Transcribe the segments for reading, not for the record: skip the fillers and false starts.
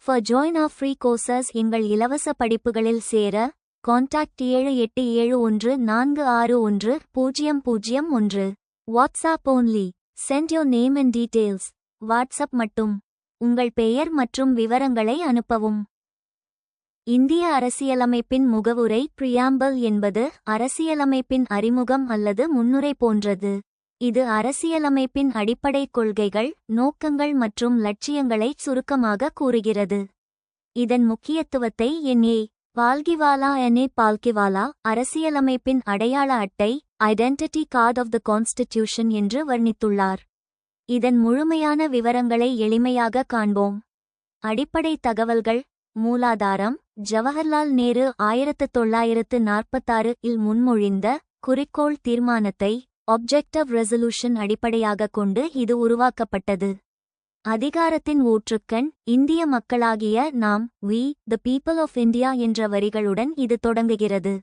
For join our free courses எங்கள் இலவச படிப்புகளில் சேர contact 7871461001. WhatsApp only. Send your name and details. WhatsApp மட்டும். உங்கள் பெயர் மற்றும் விவரங்களை அனுப்பவும். இந்திய அரசியலமைப்பின் முகவுரை பிரியாம்பல் என்பது அரசியலமைப்பின் அறிமுகம் அல்லது முன்னுரை போன்றது. இது அரசியலமைப்பின் அடிப்படை கொள்கைகள், நோக்கங்கள் மற்றும் லட்சியங்களைச் சுருக்கமாக கூறுகிறது. இதன் முக்கியத்துவத்தை என்.ஏ. பால்கிவாலா அரசியலமைப்பின் அடையாள அட்டை identity card of the constitution என்று வர்ணித்துள்ளார். இதன் முழுமையான விவரங்களை எளிமையாக காண்போம். அடிப்படை தகவல்கள். மூலாதாரம். ஜவஹர்லால் நேரு 1946 இல் முன்மொழிந்த குறிக்கோள் தீர்மானத்தை ஆப்ஜெக்டிவ் ரெசல்யூஷன் அடிப்படையாகக் கொண்டு இது உருவாக்கப்பட்டது. அதிகாரத்தின் ஊற்றுக்கண். இந்திய மக்களாகிய நாம், we, the people of India என்ற வரிகளுடன் இது தொடங்குகிறது.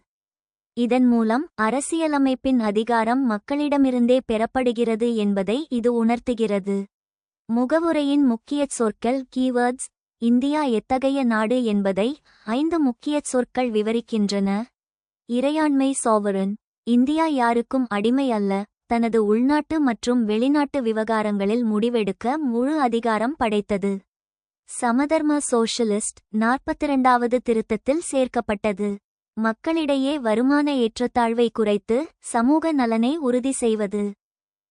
இதன் மூலம் அரசியலமைப்பின் அதிகாரம் மக்களிடமிருந்தே பெறப்படுகிறது என்பதை இது உணர்த்துகிறது. முகவுரையின் முக்கியச் சொற்கள் கீவேர்ட்ஸ். இந்தியா எத்தகைய நாடு என்பதை 5 முக்கியச் சொற்கள் விவரிக்கின்றன. இறையாண்மை சாவரன். இந்தியா யாருக்கும் அடிமை அல்ல, தனது உள்நாட்டு மற்றும் வெளிநாட்டு விவகாரங்களில் முடிவெடுக்க முழு அதிகாரம் படைத்தது. சமதர்ம சோஷலிஸ்ட் 42வது திருத்தத்தில் சேர்க்கப்பட்டது. மக்களிடையே வருமான ஏற்றத்தாழ்வை குறைத்து சமூக நலனை உறுதி செய்வது.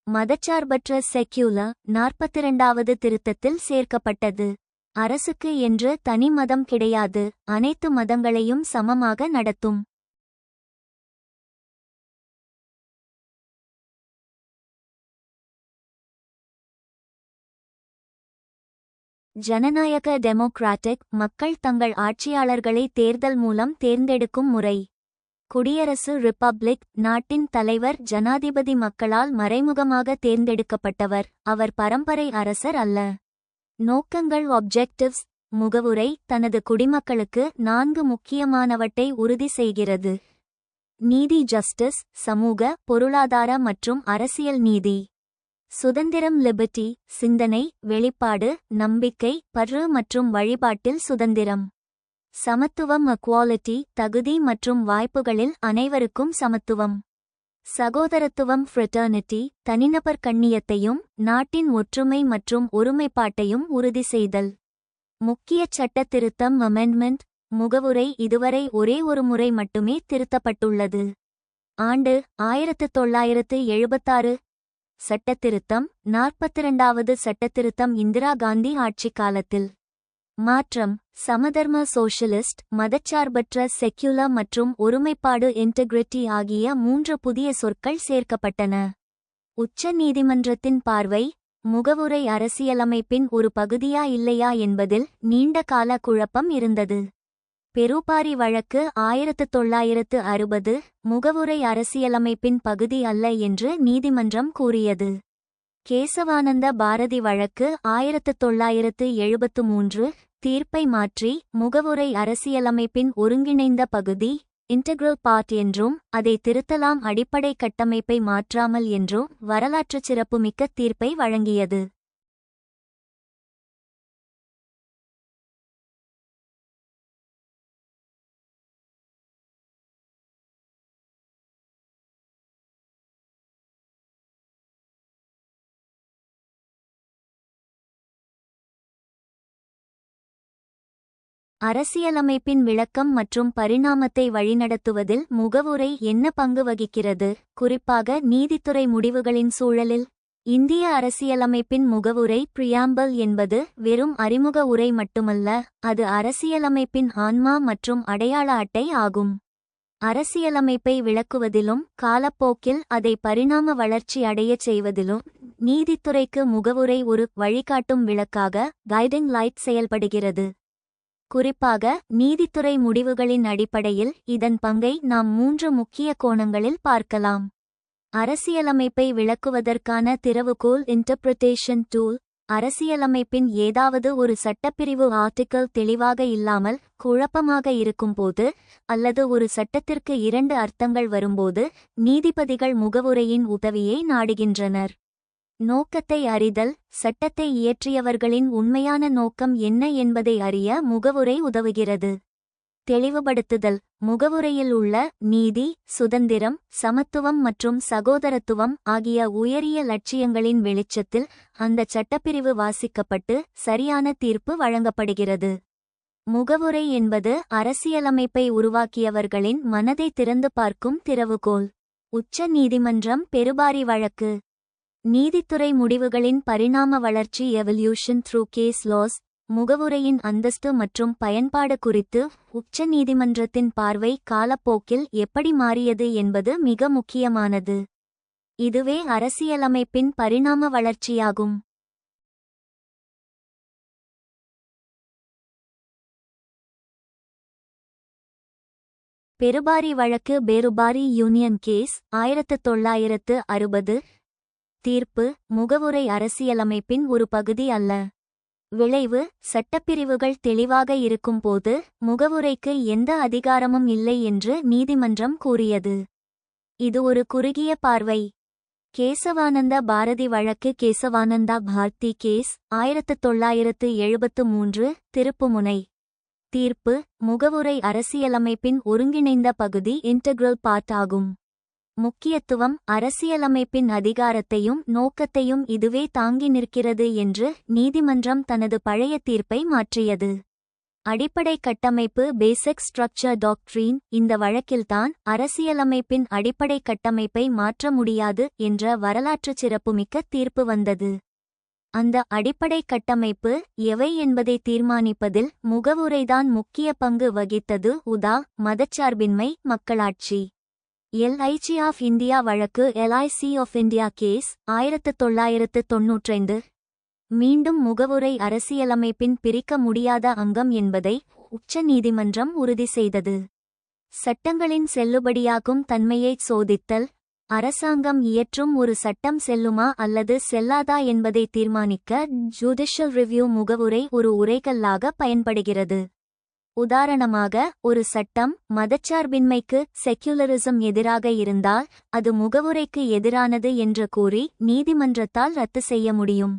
மதச்சார்பற்ற செக்யூலர் 42வது திருத்தத்தில் சேர்க்கப்பட்டது. அரசுக்கு என்று தனி மதம் கிடையாது, அனைத்து மதங்களையும் சமமாக நடத்தும். ஜனநாயக டெமோக்ராட்டிக் மக்கள் தங்கள் ஆட்சியாளர்களை தேர்தல் மூலம் தேர்ந்தெடுக்கும் முறை. குடியரசு ரிப்பப்ளிக் நாட்டின் தலைவர் ஜனாதிபதி மக்களால் மறைமுகமாக தேர்ந்தெடுக்கப்பட்டவர், அவர் பரம்பரை அரசர் அல்ல. நோக்கங்கள் ஆப்ஜெக்டிவ்ஸ். முகவுரை தனது குடிமக்களுக்கு 4 முக்கியமானவற்றை உறுதி செய்கிறது. நீதி ஜஸ்டிஸ், சமூக, பொருளாதார மற்றும் அரசியல் நீதி. சுதந்திரம் லிபர்ட்டி, சிந்தனை, வெளிப்பாடு, நம்பிக்கை, பற்று மற்றும் வழிபாட்டில் சுதந்திரம். சமத்துவம் எக்வாலிட்டி, தகுதி மற்றும் வாய்ப்புகளில் அனைவருக்கும் சமத்துவம். சகோதரத்துவம் ஃப்ரெட்டர்னிட்டி, தனிநபர் கண்ணியத்தையும் நாட்டின் ஒற்றுமை மற்றும் ஒருமைப்பாட்டையும் உறுதி செய்தல். முக்கிய சட்ட திருத்தம் அமெண்ட்மெண்ட். முகவுரை இதுவரை ஒரே ஒரு முறை மட்டுமே திருத்தப்பட்டுள்ளது. ஆண்டு 1976. சட்டத்திருத்தம் 42வது சட்டத்திருத்தம் இந்திரா காந்தி ஆட்சி காலத்தில். மாற்றம். சமதர்ம சோஷலிஸ்ட், மதச்சார்பற்ற செக்யுலர் மற்றும் ஒருமைப்பாடு இன்டெகிரிட்டி ஆகிய 3 புதிய சொற்கள் சேர்க்கப்பட்டன. உச்ச நீதிமன்றத்தின் பார்வை. முகவுரை அரசியலமைப்பின் ஒரு பகுதியா இல்லையா என்பதில் நீண்ட கால குழப்பம் இருந்தது. பெருபாரி வழக்கு 1960. முகவுரை அரசியலமைப்பின் பகுதி அல்ல என்று நீதிமன்றம் கூறியது. கேசவானந்த பாரதி வழக்கு 1973. தீர்ப்பை மாற்றி முகவுரை அரசியலமைப்பின் ஒருங்கிணைந்த பகுதி இன்டெக்ரல் பார்ட் என்றும் அதை திருத்தலாம் அடிப்படை கட்டமைப்பை மாற்றாமல் என்றும் வரலாற்றுச் சிறப்புமிக்க தீர்ப்பை வழங்கியது. அரசியலமைப்பின் விளக்கம் மற்றும் பரிணாமத்தை வழிநடத்துவதில் முகவுரை என்ன பங்கு வகிக்கிறது, குறிப்பாக நீதித்துறை முடிவுகளின் சூழலில்? இந்திய அரசியலமைப்பின் முகவுரை பிரியாம்பல் என்பது வெறும் அறிமுக உரை மட்டுமல்ல, அது அரசியலமைப்பின் ஆன்மா மற்றும் அடையாள அட்டை ஆகும். அரசியலமைப்பை விளக்குவதிலும் காலப்போக்கில் அதை பரிணாம வளர்ச்சி அடையச் செய்வதிலும் நீதித்துறைக்கு முகவுரை ஒரு வழிகாட்டும் விளக்காக கைடிங் லைட் செயல்படுகிறது. குறிப்பாக நீதித்துறை முடிவுகளின் அடிப்படையில் இதன் பங்கை நாம் 3 முக்கிய கோணங்களில் பார்க்கலாம். அரசியலமைப்பை விளக்குவதற்கான திறவுகோல் இன்டர்பிரிட்டேஷன் டூல். அரசியலமைப்பின் ஏதாவது ஒரு சட்டப்பிரிவு ஆர்டிக்கிள் தெளிவாக இல்லாமல் குழப்பமாக இருக்கும்போது அல்லது ஒரு சட்டத்திற்கு 2 அர்த்தங்கள் வரும்போது நீதிபதிகள் முகவுரையின் உதவியை நாடுகின்றனர். நோக்கத்தை அறிதல். சட்டத்தை இயற்றியவர்களின் உண்மையான நோக்கம் என்ன என்பதை அறிய முகவுரை உதவுகிறது. தெளிவுபடுத்துதல். முகவுரையில் உள்ள நீதி, சுதந்திரம், சமத்துவம் மற்றும் சகோதரத்துவம் ஆகிய உயரிய லட்சியங்களின் வெளிச்சத்தில் அந்த சட்டப்பிரிவு வாசிக்கப்பட்டு சரியான தீர்ப்பு வழங்கப்படுகிறது. முகவுரை என்பது அரசியலமைப்பை உருவாக்கியவர்களின் மனதை திறந்து பார்க்கும் திறவுகோல். உச்ச நீதிமன்றம் பெருபாரி வழக்கு. நீதித்துறை முடிவுகளின் பரிணாம வளர்ச்சி எவல்யூஷன் த்ரூ கேஸ் லாஸ். முகவுரையின் அந்தஸ்து மற்றும் பயன்பாடு குறித்து உச்ச நீதிமன்றத்தின் பார்வை காலப்போக்கில் எப்படி மாறியது என்பது மிக முக்கியமானது. இதுவே அரசியலமைப்பின் பரிணாம வளர்ச்சியாகும். பெருபாரி வழக்கு பேருபாரி யூனியன் கேஸ் 1960. தீர்ப்பு. முகவுரை அரசியலமைப்பின் ஒரு பகுதி அல்ல. விளைவு. சட்டப்பிரிவுகள் தெளிவாக இருக்கும்போது முகவுரைக்கு எந்த அதிகாரமும் இல்லை என்று நீதிமன்றம் கூறியது. இது ஒரு குறுகிய பார்வை. கேசவானந்த பாரதி வழக்கு கேசவானந்தா பாரதி கேஸ் 1973. திருப்புமுனை. தீர்ப்பு. முகவுரை அரசியலமைப்பின் ஒருங்கிணைந்த பகுதி இன்டெக்ரல் பார்ட் ஆகும். முக்கியத்துவம். அரசியலமைப்பின் அதிகாரத்தையும் நோக்கத்தையும் இதுவே தாங்கி நிற்கிறது என்று நீதிமன்றம் தனது பழைய தீர்ப்பை மாற்றியது. அடிப்படை கட்டமைப்பு பேசிக் ஸ்ட்ரக்சர் டாக்ட்ரீன். இந்த வழக்கில்தான் அரசியலமைப்பின் அடிப்படை கட்டமைப்பை மாற்ற முடியாது என்ற வரலாற்றுச் சிறப்புமிக்க தீர்ப்பு வந்தது. அந்த அடிப்படை கட்டமைப்பு எவை என்பதை தீர்மானிப்பதில் முகவுரைதான் முக்கிய பங்கு வகித்தது. உதா. மதச்சார்பின்மை, மக்களாட்சி. LIC ஆஃப் இந்தியா வழக்கு LIC ஆஃப் இந்தியா கேஸ் 1995. மீண்டும் முகவுரை அரசியலமைப்பின் பிரிக்க முடியாத அங்கம் என்பதை உச்ச நீதிமன்றம் உறுதி செய்தது. சட்டங்களின் செல்லுபடியாகும் தன்மையைச் சோதித்தல். அரசாங்கம் இயற்றும் ஒரு சட்டம் செல்லுமா அல்லது செல்லாதா என்பதை தீர்மானிக்க ஜுடிஷியல் ரிவ்யூ முகவுரை ஒரு உரைகல்லாக பயன்படுகிறது. உதாரணமாக, ஒரு சட்டம் மதச்சார்பின்மைக்கு செக்யுலரிசம் எதிராக இருந்தால் அது முகவுரைக்கு எதிரானது என்று கூறி நீதிமன்றத்தால் ரத்து செய்ய முடியும்.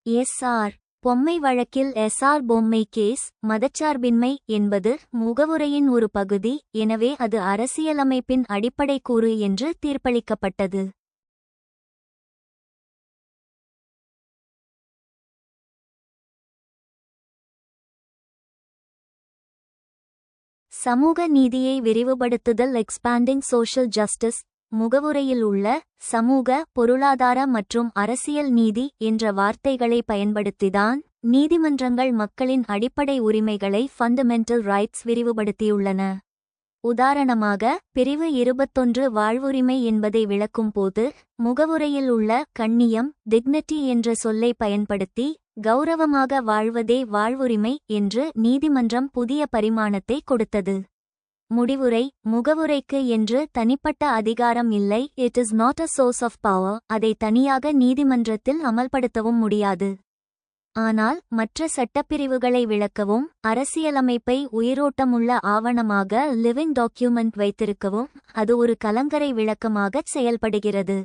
SR பொம்மை வழக்கில் SR பொம்மை கேஸ். மதச்சார்பின்மை என்பது முகவுரையின் ஒரு பகுதி, எனவே அது அரசியலமைப்பின் அடிப்படை கூறு என்று தீர்ப்பளிக்கப்பட்டது. சமூக நீதியை விரிவுபடுத்துதல் எக்ஸ்பாண்டிங் சோஷியல் ஜஸ்டிஸ். முகவுரையில் உள்ள சமூக, பொருளாதார மற்றும் அரசியல் நீதி என்ற வார்த்தைகளை பயன்படுத்திதான் நீதிமன்றங்கள் மக்களின் அடிப்படை உரிமைகளை ஃபண்டமெண்டல் ரைட்ஸ் விரிவுபடுத்தியுள்ளன. உதாரணமாக, பிரிவு 21 வாழ்வுரிமை என்பதை விளக்கும்போது முகவுரையில் உள்ள கண்ணியம், டிக்னிட்டி என்ற சொல்லை பயன்படுத்தி கௌரவமாக வாழ்வதே வாழ்வுரிமை என்று நீதிமன்றம் புதிய பரிமாணத்தை கொடுத்தது. முடிவுரை. முகவுரைக்கு என்று தனிப்பட்ட அதிகாரம் இல்லை. It is not a source of power. அதை தனியாக நீதிமன்றத்தில் அமல்படுத்தவும் முடியாது. ஆனால் மற்ற சட்டப்பிரிவுகளை விளக்கவும் அரசியலமைப்பை உயிரோட்டமுள்ள ஆவணமாக லிவிங் டாக்குமெண்ட் வைத்திருக்கவும் அது ஒரு கலங்கரை விளக்கமாகச் செயல்படுகிறது.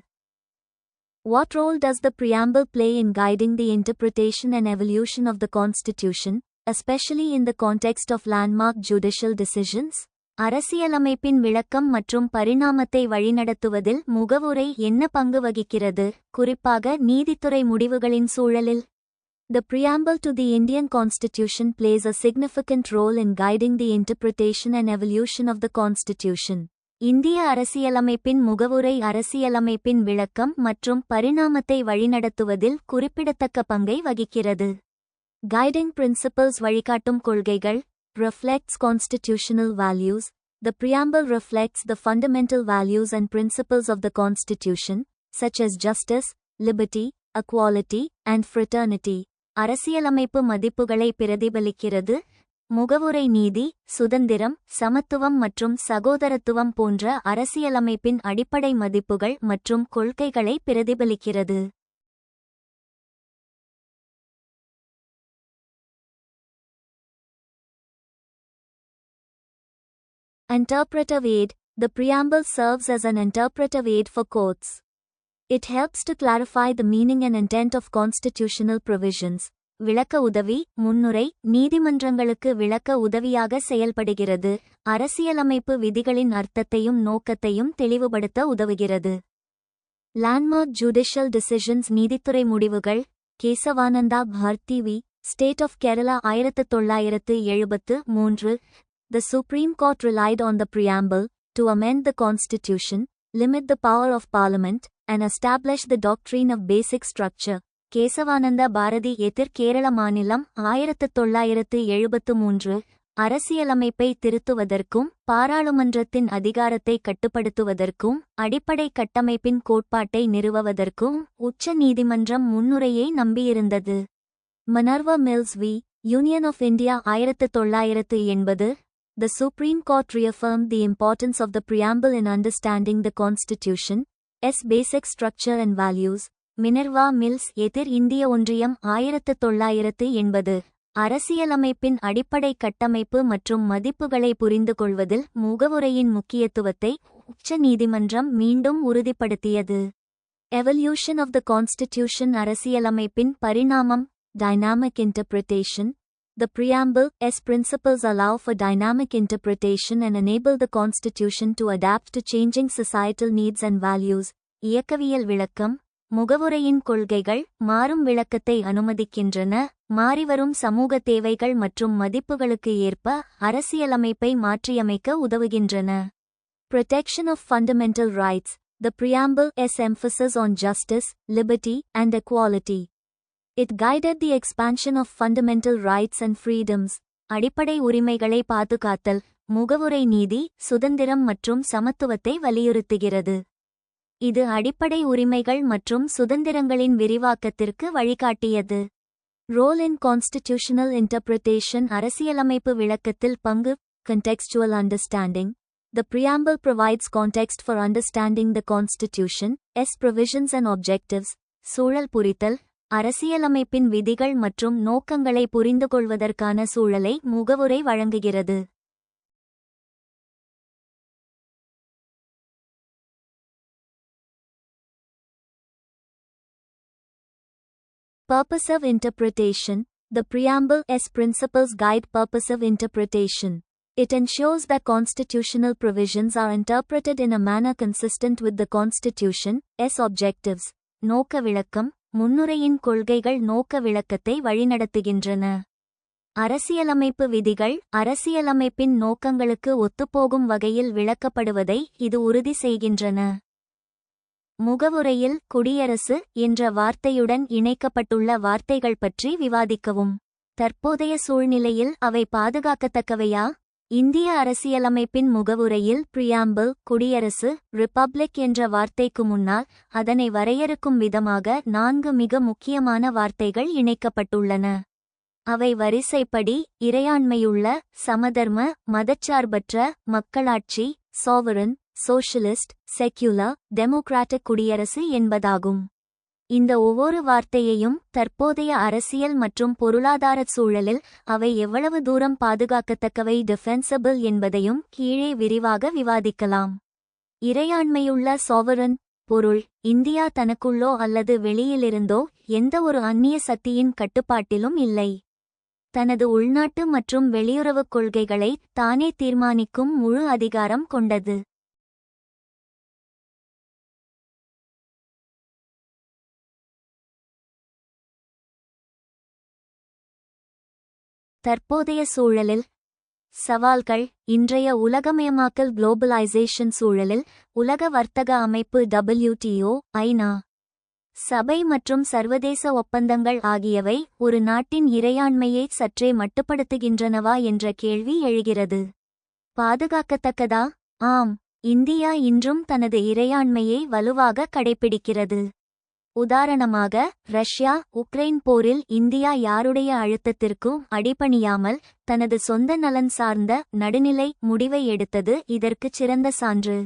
What role does the preamble play in guiding the interpretation and evolution of the Constitution, especially in the context of landmark judicial decisions? அரசியலமைப்பின் விளக்கம் மற்றும் பரிணாமத்தை வழிநடத்துவதில் முகவுரை என்ன பங்கு வகிக்கிறது, குறிப்பாக நீதித்துறை முடிவுகளின் சூழலில்? The preamble to the Indian Constitution plays a significant role in guiding the interpretation and evolution of the Constitution. இந்திய அரசியலமைப்பின் முகவுரை அரசியலமைப்பின் விளக்கம் மற்றும் பரிணாமத்தை வழிநடத்துவதில் குறிப்பிடத்தக்க பங்கை வகிக்கிறது. Guiding principles வழிகாட்டும் கொள்கைகள். Reflects constitutional values. The preamble reflects the fundamental values and principles of the Constitution, such as justice, liberty, equality, and fraternity. அரசியலமைப்பு மதிப்புகளை பிரதிபலிக்கிறது. முகவுரை நீதி, சுதந்திரம், சமத்துவம் மற்றும் சகோதரத்துவம் போன்ற அரசியலமைப்பின் அடிப்படை மதிப்புகள் மற்றும் கொள்கைகளை பிரதிபலிக்கிறது. Interpretive aid. The preamble serves as an interpretive aid for courts. It helps to clarify the meaning and intent of constitutional provisions. விளக்க உதவி முன்னுரை நீதிமன்றங்களுக்கு விளக்க உதவியாக செயல்படுகிறது. அரசியலமைப்பு விதிகளின் அர்த்தத்தையும் நோக்கத்தையும் தெளிவுபடுத்த உதவுகிறது. லேண்ட்மார்க் ஜுடிஷியல் டிசிஷன்ஸ் நீதித்துறை முடிவுகள். Kesavananda Bharati v. State of Kerala 1973. The Supreme Court relied on the preamble to amend the constitution, limit the power of parliament, and establish the doctrine of basic structure. Kesavananda Bharati எதிர் கேரள மாநிலம் 1973. அரசியலமைப்பை திருத்துவதற்கும் பாராளுமன்றத்தின் அதிகாரத்தை கட்டுப்படுத்துவதற்கும் அடிப்படை கட்டமைப்பின் கோட்பாட்டை நிறுவுவதற்கும் உச்ச நீதிமன்றம் முன்னுரையை நம்பியிருந்தது. Minerva Mills v. Union of India 1980. The Supreme Court reaffirmed the importance of the preamble in understanding the Constitution's basic structure and values. Minerva mills எதிர் இந்திய ஒன்றியம் 1980. அரசியலமைப்பின் அடிப்படை கட்டமைப்பு மற்றும் மதிப்புகளை புரிந்துகொள்வதில் முகவுரையின் முக்கியத்துவத்தை உச்ச நீதிமன்றம் மீண்டும் உறுதிப்படுத்தியது. எவல்யூஷன் ஆஃப் த கான்ஸ்டிடியூஷன் அரசியலமைப்பின் பரிணாமம். Dynamic interpretation. The preamble's principles allow for dynamic interpretation and enable the Constitution to adapt to changing societal needs and values. இயக்கவியல் விளக்கம். முகவுரையின் கொள்கைகள் மாறும் விளக்கத்தை அனுமதிக்கின்றன, மாறிவரும் சமூக தேவைகள் மற்றும் மதிப்புகளுக்கு ஏற்ப அரசியலமைப்பை மாற்றியமைக்க உதவுகின்றன. Protection of fundamental rights. The preamble's emphasis on justice, liberty, and equality. It guided the expansion of fundamental rights and freedoms. அடிப்படை உரிமைகளை பாதுகாத்தல். முகவுரை நீதி, சுதந்திரம் மற்றும் சமத்துவத்தை வலியுறுத்துகிறது. இது அடிப்படை உரிமைகள் மற்றும் சுதந்திரங்களின் விரிவாக்கத்திற்கு வழிகாட்டியது. ரோல் இன் கான்ஸ்டிடியூஷனல் இன்டர்பிரிட்டேஷன் அரசியலமைப்பு விளக்கத்தில் பங்கு. Contextual understanding. The preamble provides context for understanding the Constitution's provisions and objectives. சூழல் புரிதல். அரசியலமைப்பின் விதிகள் மற்றும் நோக்கங்களை புரிந்துகொள்வதற்கான சூழலை முகவுரை வழங்குகிறது. Purposive interpretation. The preamble's principles guide purposive interpretation. It ensures that constitutional provisions are interpreted in a manner consistent with the Constitution's objectives. நோக்க விளக்கம். முன்னுரையின் கொள்கைகள் நோக்க விளக்கத்தை வழிநடத்துகின்றன. அரசியலமைப்பு விதிகள் அரசியலமைப்பின் நோக்கங்களுக்கு ஒத்துப்போகும் வகையில் விளக்கப்படுவதை இது உறுதி செய்கின்றன. முகவுரையில் குடியரசு என்ற வார்த்தையுடன் இணைக்கப்பட்டுள்ள வார்த்தைகள் பற்றி விவாதிக்கவும். தற்போதைய சூழ்நிலையில் அவை பாதுகாக்கத்தக்கவையா? இந்திய அரசியலமைப்பின் முகவுரையில் பிரியாம்பிள் குடியரசு ரிபப்ளிக் என்ற வார்த்தைக்கு முன்னால் அதனை வரையறுக்கும் விதமாக 4 மிக முக்கியமான வார்த்தைகள் இணைக்கப்பட்டுள்ளன. அவை வரிசைப்படி இறையாண்மையுள்ள, சமதர்ம, மதச்சார்பற்ற, மக்களாட்சி, சாவரன், சோஷலிஸ்ட், செக்யுலர், டெமோக்ராட்டிக் குடியரசு என்பதாகும். இந்த ஒவ்வொரு வார்த்தையையும் தற்போதைய அரசியல் மற்றும் பொருளாதார சூழலில் அவை எவ்வளவு தூரம் பாதுகாக்கத்தக்கவை டிஃபென்சபிள் என்பதையும் கீழே விரிவாக விவாதிக்கலாம். இறையாண்மையுள்ள சாவரன் பொருள் இந்தியா தனக்குள்ளோ அல்லது வெளியிலிருந்தோ எந்த ஒரு அந்நிய சக்தியின் கட்டுப்பாட்டிலும் இல்லை. தனது உள்நாட்டு மற்றும் வெளியுறவுக் கொள்கைகளை தானே தீர்மானிக்கும் முழு அதிகாரம் கொண்டது. தற்போதைய சூழலில் சவால்கள். இன்றைய உலகமயமாக்கல் குளோபலைசேஷன் சூழலில் உலக வர்த்தக அமைப்பு WTO, ஐநா சபை மற்றும் சர்வதேச ஒப்பந்தங்கள் ஆகியவை ஒரு நாட்டின் இறையாண்மையை சற்றே மட்டுப்படுத்துகின்றனவா என்ற கேள்வி எழுகிறது. பாதுகாக்கத்தக்கதா? ஆம், இந்தியா இன்றும் தனது இறையாண்மையை வலுவாக கடைப்பிடிக்கிறது. உதாரணமாக, ரஷ்யா உக்ரைன் போரில் இந்தியா யாருடைய அழுத்தத்திற்கும் அடிபணியாமல் தனது சொந்த நலன் சார்ந்த நடுநிலை முடிவை எடுத்தது இதற்குச் சிறந்த சான்று.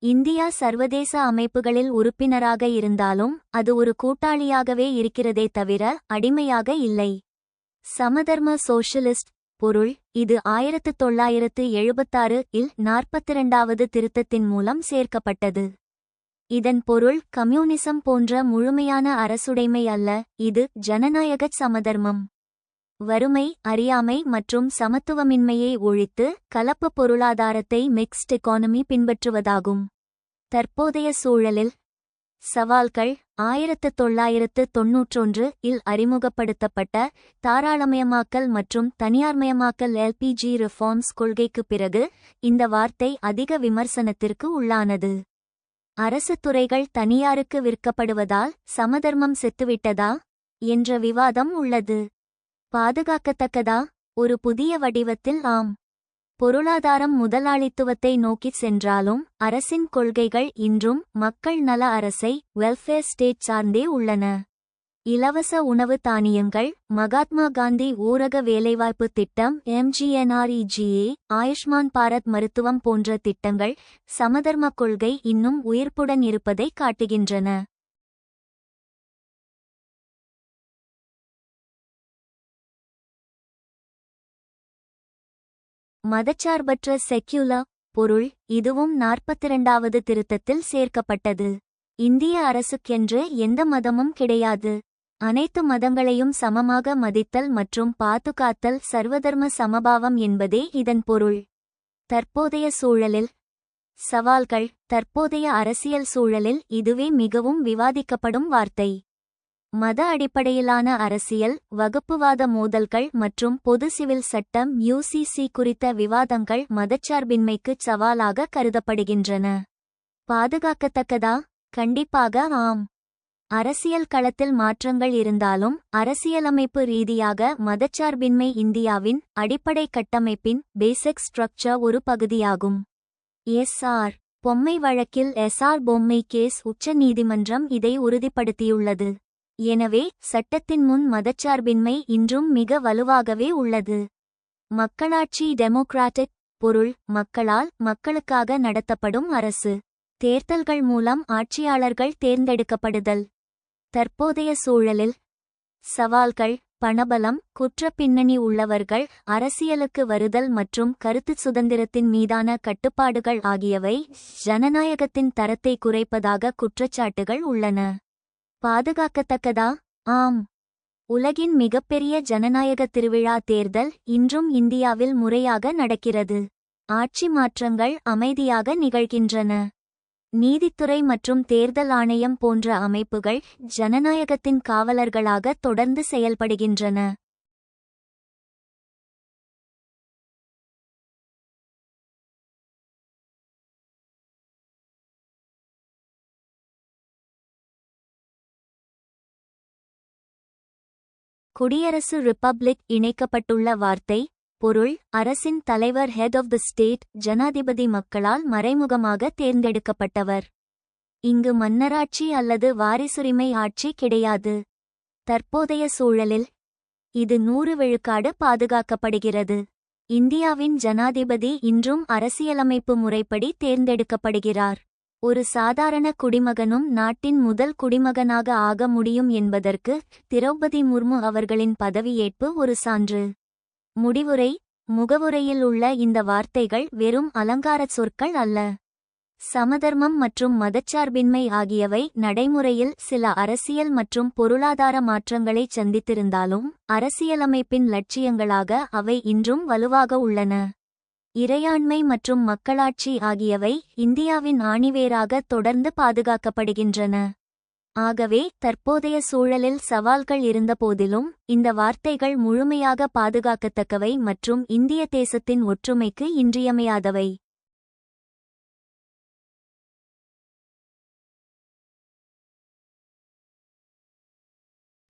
இந்தியா சர்வதேச அமைப்புகளில் உறுப்பினராக இருந்தாலும் அது ஒரு கூட்டாளியாகவே இருக்கிறதே தவிர அடிமையாக இல்லை. சமதர்ம சோஷலிஸ்ட் பொருள் இது 1976 இல் 42வது திருத்தத்தின் மூலம் சேர்க்கப்பட்டது. இதன் பொருள் கம்யூனிசம் போன்ற முழுமையான அரசுடைமை அல்ல, இது ஜனநாயகச் சமதர்மம். வறுமை, அறியாமை மற்றும் சமத்துவமின்மையை ஒழித்து கலப்பு பொருளாதாரத்தை மிக்ஸ்ட் எக்கானமி பின்பற்றுவதாகும். தற்போதைய சூழலில் சவால்கள் 1991 இல் அறிமுகப்படுத்தப்பட்ட தாராளமயமாக்கல் மற்றும் தனியார்மயமாக்கல் எல்பிஜி ரிஃபார்ம்ஸ் கொள்கைக்குப் பிறகு இந்த வார்த்தை அதிக விமர்சனத்திற்கு உள்ளானது. அரசு துறைகள் தனியாருக்கு விற்கப்படுவதால் சமதர்மம் செத்துவிட்டதா என்ற விவாதம் உள்ளது. பாதுகாக்கத்தக்கதா? ஒரு புதிய வடிவத்தில் ஆம். பொருளாதாரம் முதலாளித்துவத்தை நோக்கிச் சென்றாலும் அரசின் கொள்கைகள் இன்றும் மக்கள் நல அரசை வெல்ஃபேர் ஸ்டேட் சார்ந்தே உள்ளன. இலவச உணவு தானியங்கள், மகாத்மா காந்தி ஊரக வேலைவாய்ப்பு திட்டம் MGNREGA, ஆயுஷ்மான் பாரத் மருத்துவம் போன்ற திட்டங்கள் சமதர்ம கொள்கை இன்னும் உயிர்ப்புடன் இருப்பதை காட்டுகின்றன. மதச்சார்பற்ற செக்யுலர் பொருள் இதுவும் 42வது திருத்தத்தில் சேர்க்கப்பட்டது. இந்திய அரசுக்கென்று எந்த மதமும் கிடையாது. அனைத்து மதங்களையும் சமமாக மதித்தல் மற்றும் பாதுகாத்தல் சர்வதர்ம சமபாவம் என்பதே இதன் பொருள். தற்போதைய சூழலில் சவால்கள். தற்போதைய அரசியல் சூழலில் இதுவே மிகவும் விவாதிக்கப்படும் வார்த்தை. மத அடிப்படையிலான அரசியல், வகுப்புவாத மோதல்கள் மற்றும் பொது சிவில் சட்டம் UCC குறித்த விவாதங்கள் மதச்சார்பின்மைக்குச் சவாலாக கருதப்படுகின்றன. பாதுகாக்கத்தக்கதா? கண்டிப்பாக ஆம். அரசியல் களத்தில் மாற்றங்கள் இருந்தாலும் அரசியலமைப்பு ரீதியாக மதச்சார்பின்மை இந்தியாவின் அடிப்படை கட்டமைப்பின் பேசிக் ஸ்ட்ரக்சர் ஒரு பகுதியாகும். SR பொம்மை வழக்கில் SR பொம்மை கேஸ் உச்ச நீதிமன்றம் இதை உறுதிப்படுத்தியுள்ளது. எனவே சட்டத்தின் முன் மதச்சார்பின்மை இன்றும் மிக வலுவாகவே உள்ளது. மக்களாட்சி டெமோக்ராட்டிக் பொருள் மக்களால் மக்களுக்காக நடத்தப்படும் அரசு. தேர்தல்கள் மூலம் ஆட்சியாளர்கள் தேர்ந்தெடுக்கப்படுதல். தற்போதைய சூழலில் சவால்கள். பணபலம், குற்ற பின்னணி உள்ளவர்கள் அரசியலுக்கு வருதல் மற்றும் கருத்து சுதந்திரத்தின் மீதான கட்டுப்பாடுகள் ஆகியவை ஜனநாயகத்தின் தரத்தை குறைப்பதாக குற்றச்சாட்டுகள் உள்ளன. பாதுகாக்கத்தக்கதா? ஆம். உலகின் மிகப்பெரிய ஜனநாயக திருவிழா தேர்தல் இன்றும் இந்தியாவில் முறையாக நடக்கிறது. ஆட்சி மாற்றங்கள் அமைதியாக நிகழ்கின்றன. நீதித்துறை மற்றும் தேர்தல் ஆணையம் போன்ற அமைப்புகள் ஜனநாயகத்தின் காவலர்களாக தொடர்ந்து செயல்படுகின்றன. குடியரசு ரிப்பப்ளிக் இணைக்கப்பட்டுள்ள வார்த்தை. பொருள் அரசின் தலைவர் ஹெட் ஆஃப் த ஸ்டேட். ஜனாதிபதி மக்களால் மறைமுகமாக தேர்ந்தெடுக்கப்பட்டவர். இங்கு மன்னராட்சி அல்லது வாரிசுரிமை ஆட்சி கிடையாது. தற்போதைய சூழலில் இது 100 விழுக்காடு பாதுகாக்கப்படுகிறது. இந்தியாவின் ஜனாதிபதி இன்றும் அரசியலமைப்பு முறைப்படி தேர்ந்தெடுக்கப்படுகிறார். ஒரு சாதாரண குடிமகனும் நாட்டின் முதல் குடிமகனாக ஆக முடியும் என்பதற்கு திரௌபதி முர்மு அவர்களின் பதவியேற்பு ஒரு சான்று. முடிவுரை. முகவுரையில் உள்ள இந்த வார்த்தைகள் வெறும் அலங்காரச் சொற்கள் அல்ல. சமதர்மம் மற்றும் மதச்சார்பின்மை ஆகியவை நடைமுறையில் சில அரசியல் மற்றும் பொருளாதார மாற்றங்களை சந்தித்திருந்தாலும் அரசியலமைப்பின் லட்சியங்களாக அவை இன்றும் வலுவாக உள்ளன. இறையாண்மை மற்றும் மக்களாட்சி ஆகியவை இந்தியாவின் ஆணிவேராக தொடர்ந்து பாதுகாக்கப்படுகின்றன. ஆகவே தற்போதைய சூழலில் சவால்கள் இருந்தபோதிலும் இந்த வார்த்தைகள் முழுமையாக பாதுகாக்கத்தக்கவை மற்றும் இந்திய தேசத்தின் ஒற்றுமைக்கு இன்றியமையாதவை.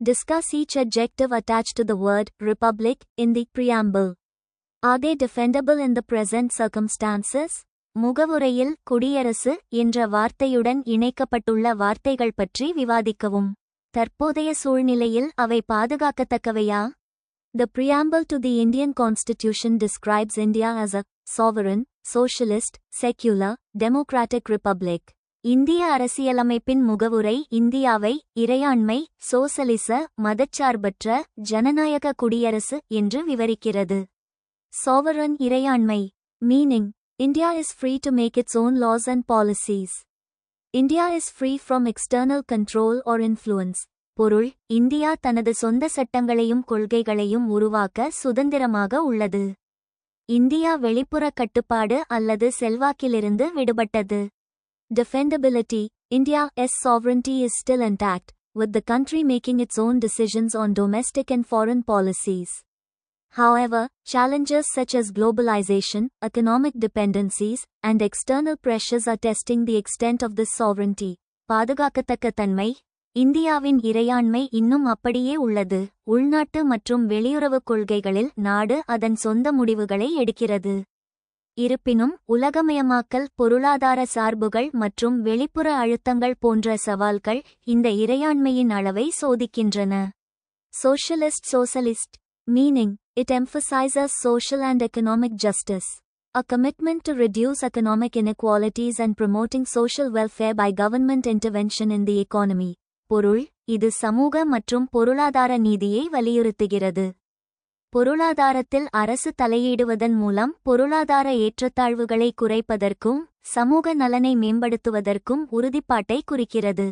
Discuss each adjective attached to the word republic in the preamble. Are they defendable in the present circumstances? முகவுரையில் குடியரசு என்ற வார்த்தையுடன் இணைக்கப்பட்டுள்ள வார்த்தைகள் பற்றி விவாதிக்கவும். தற்போதைய சூழ்நிலையில் அவை பாதுகாக்கத்தக்கவையா? The preamble to the Indian Constitution describes India as a sovereign, socialist, secular, democratic republic. இந்திய அரசியலமைப்பின் முகவுரை இந்தியாவை இறையாண்மை, சோசலிச, மதச்சார்பற்ற, ஜனநாயக குடியரசு என்று விவரிக்கிறது. Sovereign இறையாண்மை. Meaning, India is free to make its own laws and policies. India is free from external control or influence. பொருள், இந்தியா தனது சொந்த சட்டங்களையும் கொள்கைகளையும் உருவாக்க சுதந்திரமாக உள்ளது. இந்தியா வெளிப்புற கட்டுப்பாடு அல்லது செல்வாக்கிலிருந்து விடுபட்டது. Defendability. India's sovereignty is still intact, with the country making its own decisions on domestic and foreign policies. However, challenges such as globalization, economic dependencies, and external pressures are testing the extent of this sovereignty. பாதுகாக்கத்தக்க தன்மை. இந்தியாவின் இறையாண்மை இன்னும் அப்படியே உள்ளது. உள்நாட்டு மற்றும் வெளியுறவுக் கொள்கைகளில் நாடு அதன் சொந்த முடிவுகளை எடுக்கிறது. இருப்பினும், உலகமயமாக்கல், பொருளாதார சார்புகள் மற்றும் வெளிப்புற அழுத்தங்கள் போன்ற சவால்கள் இந்த இறையாண்மையின் அளவை சோதிக்கின்றன. Socialist. Meaning, it emphasizes social and economic justice. A commitment to reduce economic inequalities and promoting social welfare by government intervention in the economy. பொருள், இது சமூக மற்றும் பொருளாதார நீதியை வலியுறுத்துகிறது. பொருளாதாரத்தில் அரசு தலையிடுவதன் மூலம் பொருளாதார ஏற்றத்தாழ்வுகளை குறைப்பதற்கும் சமூக நலனை மேம்படுத்துவதற்கும் உறுதிப்பாட்டை குறிக்கிறது.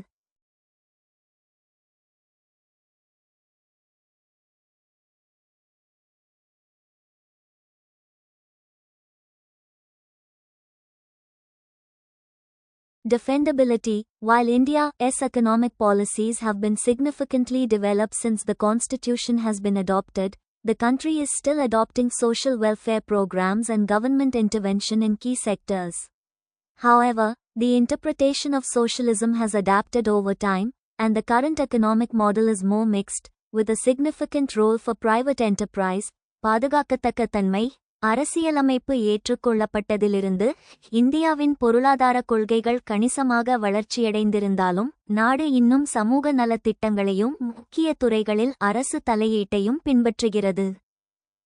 Defendability. While India's economic policies have been significantly developed since the constitution has been adopted, the country is still adopting social welfare programs and government intervention in key sectors. However, the interpretation of socialism has adapted over time, and the current economic model is more mixed, with a significant role for private enterprise. பாதுகாக்கத்தக்க தன்மை. அரசியலமைப்பு ஏற்றுக்கொள்ளப்பட்டதிலிருந்து இந்தியாவின் பொருளாதார கொள்கைகள் கணிசமாக வளர்ச்சியடைந்திருந்தாலும் நாடு இன்னும் சமூக நலத்திட்டங்களையும் முக்கிய துறைகளில் அரசு தலையீட்டையும் பின்பற்றுகிறது.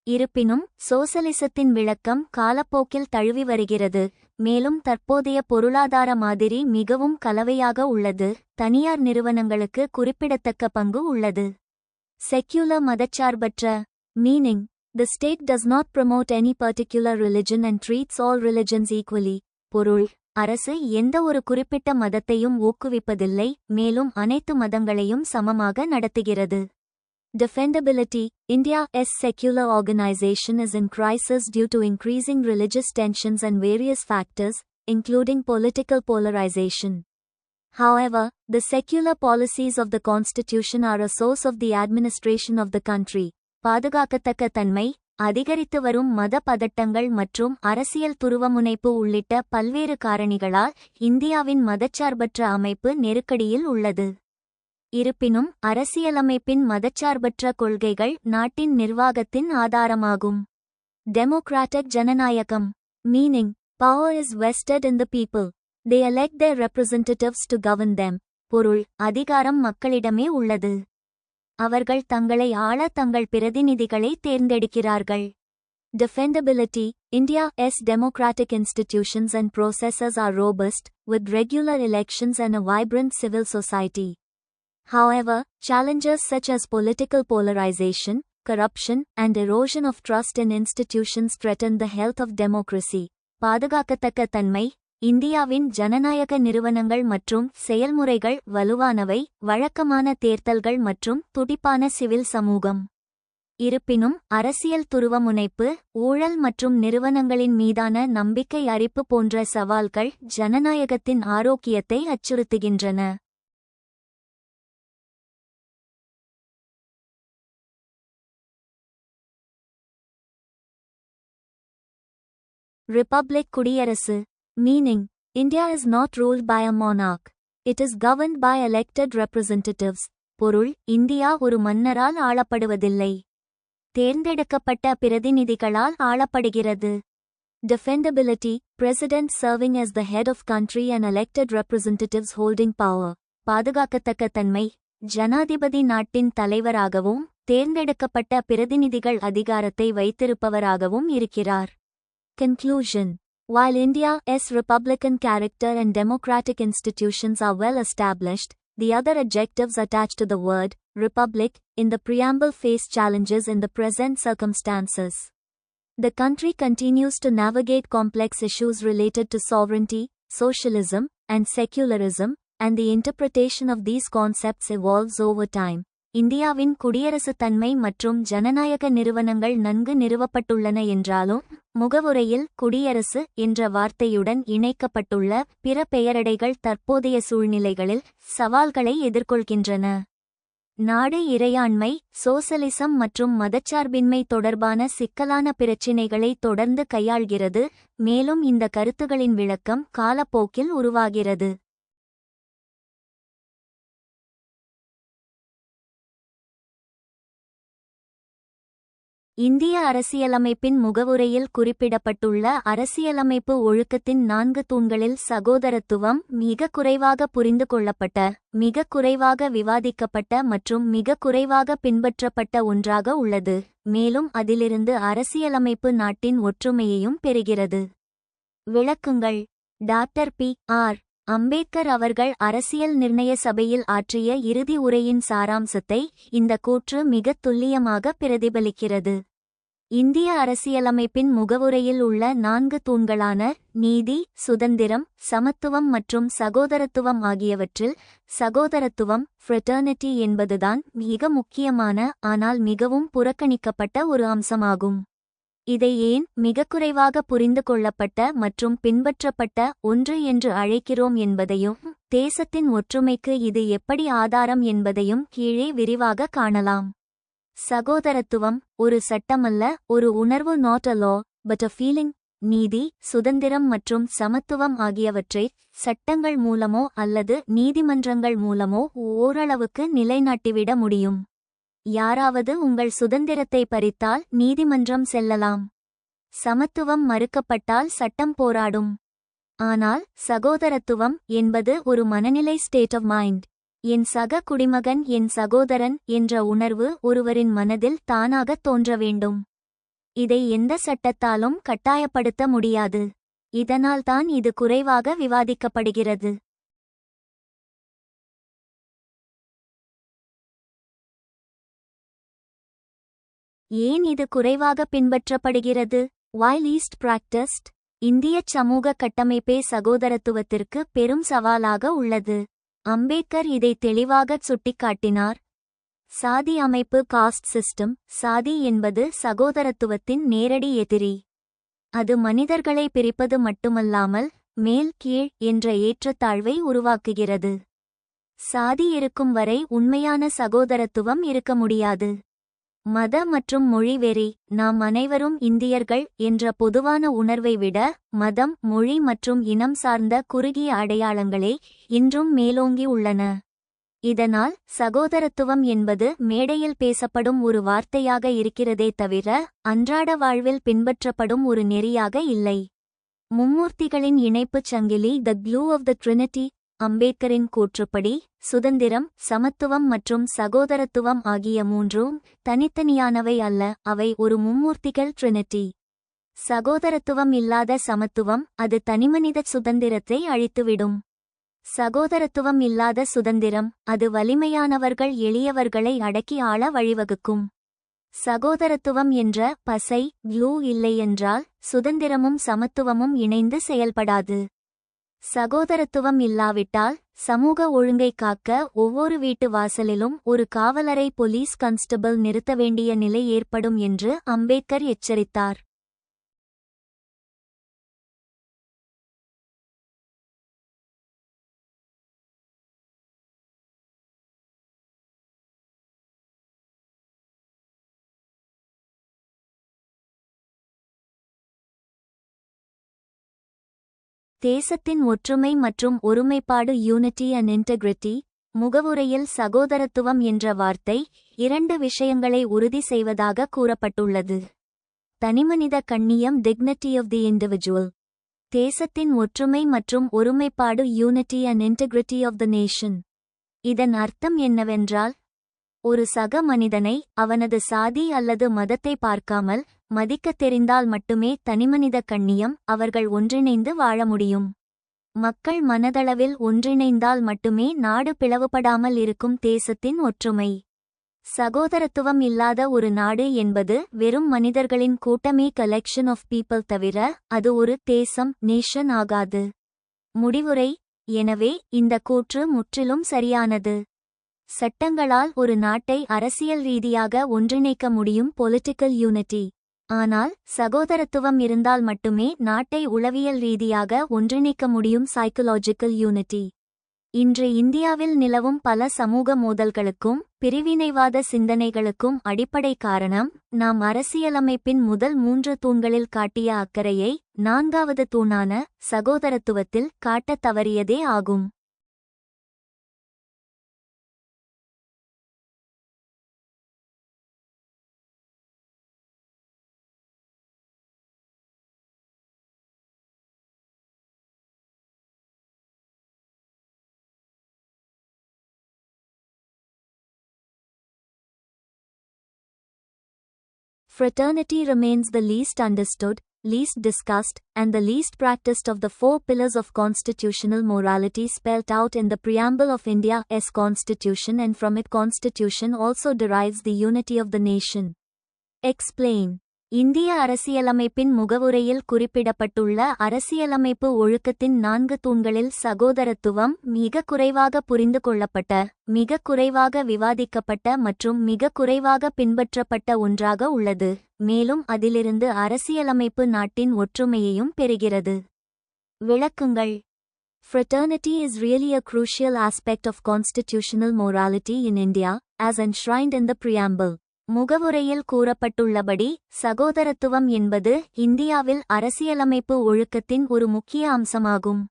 இருப்பினும், சோசலிசத்தின் விளக்கம் காலப்போக்கில் தழுவி வருகிறது. மேலும் தற்போதைய பொருளாதார மாதிரி மிகவும் கலவையாக உள்ளது. தனியார் நிறுவனங்களுக்கு குறிப்பிடத்தக்க பங்கு உள்ளது. செக்யூலர். மதச்சார்பற்ற. Meaning, the state does not promote any particular religion and treats all religions equally. பொருள், அரசு எந்த ஒரு குறிப்பிட்ட மதத்தையும் ஊக்குவிப்பதில்லை, மேலும் அனைத்து மதங்களையும் சமமாக நடத்துகிறது. Defendability. India's secular organization is in crisis due to increasing religious tensions and various factors, including political polarization. However, the secular policies of the constitution are a source of the administration of the country. பாதுகாக்கத்தக்க தன்மை. அதிகரித்து வரும் மத பதட்டங்கள் மற்றும் அரசியல் துருவமுனைப்பு உள்ளிட்ட பல்வேறு காரணிகளால் இந்தியாவின் மதச்சார்பற்ற அமைப்பு நெருக்கடியில் உள்ளது. இருப்பினும், அரசியலமைப்பின் மதச்சார்பற்ற கொள்கைகள் நாட்டின் நிர்வாகத்தின் ஆதாரமாகும். Democratic. ஜனநாயகம். Meaning, power is vested in the people. They elect their representatives to govern them. பொருள், அதிகாரம் மக்களிடமே உள்ளது. அவர்கள் தங்களை ஆள தங்கள் பிரதிநிதிகளை தேர்ந்தெடுக்கிறார்கள். Defendability. India's democratic institutions and processes are robust, with regular elections and a vibrant civil society. However, challenges such as political polarization, corruption, and erosion of trust in institutions threaten the health of democracy. பாதுகாக்கத்தக்க தன்மை. இந்தியாவின் ஜனநாயக நிறுவனங்கள் மற்றும் செயல்முறைகள் வலுவானவை, வழக்கமான தேர்தல்கள் மற்றும் துடிப்பான சிவில் சமூகம். இருப்பினும், அரசியல் துருவமுனைப்பு, ஊழல் மற்றும் நிறுவனங்களின் மீதான நம்பிக்கை அரிப்பு போன்ற சவால்கள் ஜனநாயகத்தின் ஆரோக்கியத்தை அச்சுறுத்துகின்றன. Republic. குடியரசு. Meaning, India is not ruled by a monarch. It is governed by elected representatives. பொருள், இந்தியா ஒரு மன்னரால் ஆளப்படுவதில்லை. தேர்ந்தெடுக்கப்பட்ட பிரதிநிதிகளால் ஆளப்படுகிறது. Defendability. President serving as the head of country and elected representatives holding power. பாதுகாக்கத்தக்க தன்மை. ஜனாதிபதி நாட்டின் தலைவராகவும் தேர்ந்தெடுக்கப்பட்ட பிரதிநிதிகள் அதிகாரத்தை வைத்திருப்பவராகவும் இருக்கிறார். Conclusion. While India's republican character and democratic institutions are well established, the other adjectives attached to the word republic in the preamble face challenges in the present circumstances. The country continues to navigate complex issues related to sovereignty, socialism, and secularism, and the interpretation of these concepts evolves over time. இந்தியாவின் குடியரசுத் தன்மை மற்றும் ஜனநாயக நிறுவனங்கள் நன்கு நிறுவப்பட்டுள்ளன என்றாலும் முகவுரையில் குடியரசு என்ற வார்த்தையுடன் இணைக்கப்பட்டுள்ள பிற பெயரடைகள் தற்போதைய சூழ்நிலைகளில் சவால்களை எதிர்கொள்கின்றன. நாடு இறையாண்மை, சோசலிசம் மற்றும் மதச்சார்பின்மை தொடர்பான சிக்கலான பிரச்சினைகளை தொடர்ந்து கையாள்கிறது, மேலும் இந்த கருத்துகளின் விளக்கம் காலப்போக்கில் உருவாகிறது. இந்திய அரசியலமைப்பின் முகவுரையில் குறிப்பிடப்பட்டுள்ள அரசியலமைப்பு ஒழுக்கத்தின் 4 தூண்களில் சகோதரத்துவம் மிக குறைவாக புரிந்து கொள்ளப்பட்ட, மிக குறைவாக விவாதிக்கப்பட்ட மற்றும் மிக குறைவாக பின்பற்றப்பட்ட ஒன்றாக உள்ளது, மேலும் அதிலிருந்து அரசியலமைப்பு நாட்டின் ஒற்றுமையையும் பெறுகிறது. விளக்குங்கள். Doctor B.R.. அம்பேத்கர் அவர்கள் அரசியல் நிர்ணய சபையில் ஆற்றிய இறுதி உரையின் சாராம்சத்தை இந்த கூற்று மிகத் துல்லியமாக பிரதிபலிக்கிறது. இந்திய அரசியலமைப்பின் முகவுரையில் உள்ள 4 தூண்களான நீதி, சுதந்திரம், சமத்துவம் மற்றும் சகோதரத்துவம் ஆகியவற்றில் சகோதரத்துவம், ஃப்ரெட்டர்னிட்டி என்பதுதான் மிக முக்கியமான ஆனால் மிகவும் புறக்கணிக்கப்பட்ட ஒரு அம்சமாகும். இதை ஏன் மிகக் குறைவாக புரிந்து கொள்ளப்பட்ட மற்றும் பின்பற்றப்பட்ட ஒன்று என்று அழைக்கிறோம் என்பதையும், தேசத்தின் ஒற்றுமைக்கு இது எப்படி ஆதாரம் என்பதையும் கீழே விரிவாக காணலாம். சகோதரத்துவம் ஒரு சட்டமல்ல, ஒரு உணர்வு. Not a law, but a feeling. நீதி, சுதந்திரம் மற்றும் சமத்துவம் ஆகியவற்றை சட்டங்கள் மூலமோ அல்லது நீதிமன்றங்கள் மூலமோ ஓரளவுக்கு நிலைநாட்டிவிட முடியும். யாராவது உங்கள் சுதந்திரத்தை பறித்தால் நீதிமன்றம் செல்லலாம். சமத்துவம் மறுக்கப்பட்டால் சட்டம் போராடும். ஆனால் சகோதரத்துவம் என்பது ஒரு மனநிலை, ஸ்டேட் ஆஃப் மைண்ட். என் சக குடிமகன் என் சகோதரன் என்ற உணர்வு ஒருவரின் மனதில் தானாகத் தோன்ற வேண்டும். இதை எந்த சட்டத்தாலும் கட்டாயப்படுத்த முடியாது. இதனால்தான் இது குறைவாக விவாதிக்கப்படுகிறது. ஏன் இது குறைவாக பின்பற்றப்படுகிறது? Why least practiced? இந்தியச் சமூக கட்டமைப்பே சகோதரத்துவத்திற்கு பெரும் சவாலாக உள்ளது. அம்பேத்கர் இதை தெளிவாகச் சுட்டிக்காட்டினார். சாதி அமைப்பு, காஸ்ட் சிஸ்டம். சாதி என்பது சகோதரத்துவத்தின் நேரடி எதிரி. அது மனிதர்களை பிரிப்பது மட்டுமல்லாமல் மேல் கீழ் என்ற ஏற்றத்தாழ்வை உருவாக்குகிறது. சாதி இருக்கும் வரை உண்மையான சகோதரத்துவம் இருக்க முடியாது. மத மற்றும் மொழி வெறி. நாம் அனைவரும் இந்தியர்கள் என்ற பொதுவான உணர்வை விட மதம், மொழி மற்றும் இனம் சார்ந்த குறுகிய அடையாளங்களே இன்றும் மேலோங்கி உள்ளன. இதனால் சகோதரத்துவம் என்பது மேடையில் பேசப்படும் ஒரு வார்த்தையாக இருக்கிறதே தவிர அன்றாட வாழ்வில் பின்பற்றப்படும் ஒரு நெறியாக இல்லை. மும்மூர்த்திகளின் இணைப்புச் சங்கிலி, த க்ளூ ஆஃப் த ட்ரினிட்டி. அம்பேத்கரின் கூற்றுப்படி சுதந்திரம், சமத்துவம் மற்றும் சகோதரத்துவம் ஆகிய மூன்றும் தனித்தனியானவை அல்ல, அவை ஒரு மும்மூர்த்திகள் ட்ரினிட்டி. சகோதரத்துவம் இல்லாத சமத்துவம் அது தனிமனித சுதந்திரத்தை அழித்துவிடும். சகோதரத்துவம் இல்லாத சுதந்திரம் அது வலிமையானவர்கள் எளியவர்களை அடக்கி ஆள வழிவகுக்கும். சகோதரத்துவம் என்ற பசை, க்ளூ இல்லையென்றால் சுதந்திரமும் சமத்துவமும் இணைந்து செயல்படாது. சகோதரத்துவம் இல்லாவிட்டால் சமூக ஒழுங்கை காக்க ஒவ்வொரு வீட்டு வாசலிலும் ஒரு காவலரை போலீஸ் கான்ஸ்டபிள் நிறுத்த வேண்டிய நிலை ஏற்படும் என்று அம்பேத்கர் எச்சரித்தார். தேசத்தின் ஒற்றுமை மற்றும் ஒருமைப்பாடு, யூனிட்டி அண்ட் இன்டெகிரிட்டி. முகவுரையில் சகோதரத்துவம் என்ற வார்த்தை 2 விஷயங்களை உறுதி செய்வதாக கூறப்பட்டுள்ளது. தனிமனித கண்ணியம், டிக்னிட்டி ஆஃப் தி இண்டிவிஜுவல். தேசத்தின் ஒற்றுமை மற்றும் ஒருமைப்பாடு, unity and integrity of the nation. இதன் அர்த்தம் என்னவென்றால், ஒரு சக மனிதனை அவனது சாதி அல்லது மதத்தை பார்க்காமல் மதிக்கத் தெரிந்தால் மட்டுமே தனிமனித கண்ணியம், அவர்கள் ஒன்றிணைந்து வாழ முடியும். மக்கள் மனதளவில் ஒன்றிணைந்தால் மட்டுமே நாடு பிளவுபடாமல் இருக்கும் தேசத்தின் ஒற்றுமை. சகோதரத்துவம் இல்லாத ஒரு நாடு என்பது வெறும் மனிதர்களின் கூட்டமே, கலெக்ஷன் ஆஃப் பீப்பிள் தவிர அது ஒரு தேசம், நேஷன் ஆகாது. முடிவுரை. எனவே இந்த கூற்று முற்றிலும் சரியானது. சட்டங்களால் ஒரு நாட்டை அரசியல் ரீதியாக ஒன்றிணைக்க முடியும், பொலிட்டிக்கல் யூனிட்டி. ஆனால் சகோதரத்துவம் இருந்தால் மட்டுமே நாட்டை உளவியல் ரீதியாக ஒன்றிணைக்க முடியும், சைக்கலாஜிக்கல் யூனிட்டி. இன்று இந்தியாவில் நிலவும் பல சமூக மோதல்களுக்கும் பிரிவினைவாத சிந்தனைகளுக்கும் அடிப்படை காரணம் நாம் அரசியலமைப்பின் முதல் 3 தூண்களில் காட்டிய அக்கறையை 4வது தூணான சகோதரத்துவத்தில் காட்டத் தவறியதே ஆகும். Fraternity remains the least understood, least discussed, and the least practiced of the 4 pillars of constitutional morality spelt out in the preamble of India's constitution, and from its constitution also derives the unity of the nation. Explain. இந்திய அரசியலமைப்பின் முகவுரையில் குறிப்பிடப்பட்டுள்ள அரசியலமைப்பு ஒழுக்கத்தின் 4 தூண்களில் சகோதரத்துவம் மிக குறைவாக புரிந்து கொள்ளப்பட்ட, மிக குறைவாக விவாதிக்கப்பட்ட மற்றும் மிக குறைவாக பின்பற்றப்பட்ட ஒன்றாக உள்ளது. மேலும் அதிலிருந்து அரசியலமைப்பு நாட்டின் ஒற்றுமையையும் பெறுகிறது. விளக்குங்கள். Fraternity is really a crucial aspect of constitutional morality in India, as enshrined in the preamble. முகவுரையில் கூறப்பட்டுள்ளபடி சகோதரத்துவம் என்பது இந்தியாவில் அரசியலமைப்பு ஒழுக்கத்தின் ஒரு முக்கிய அம்சமாகும்.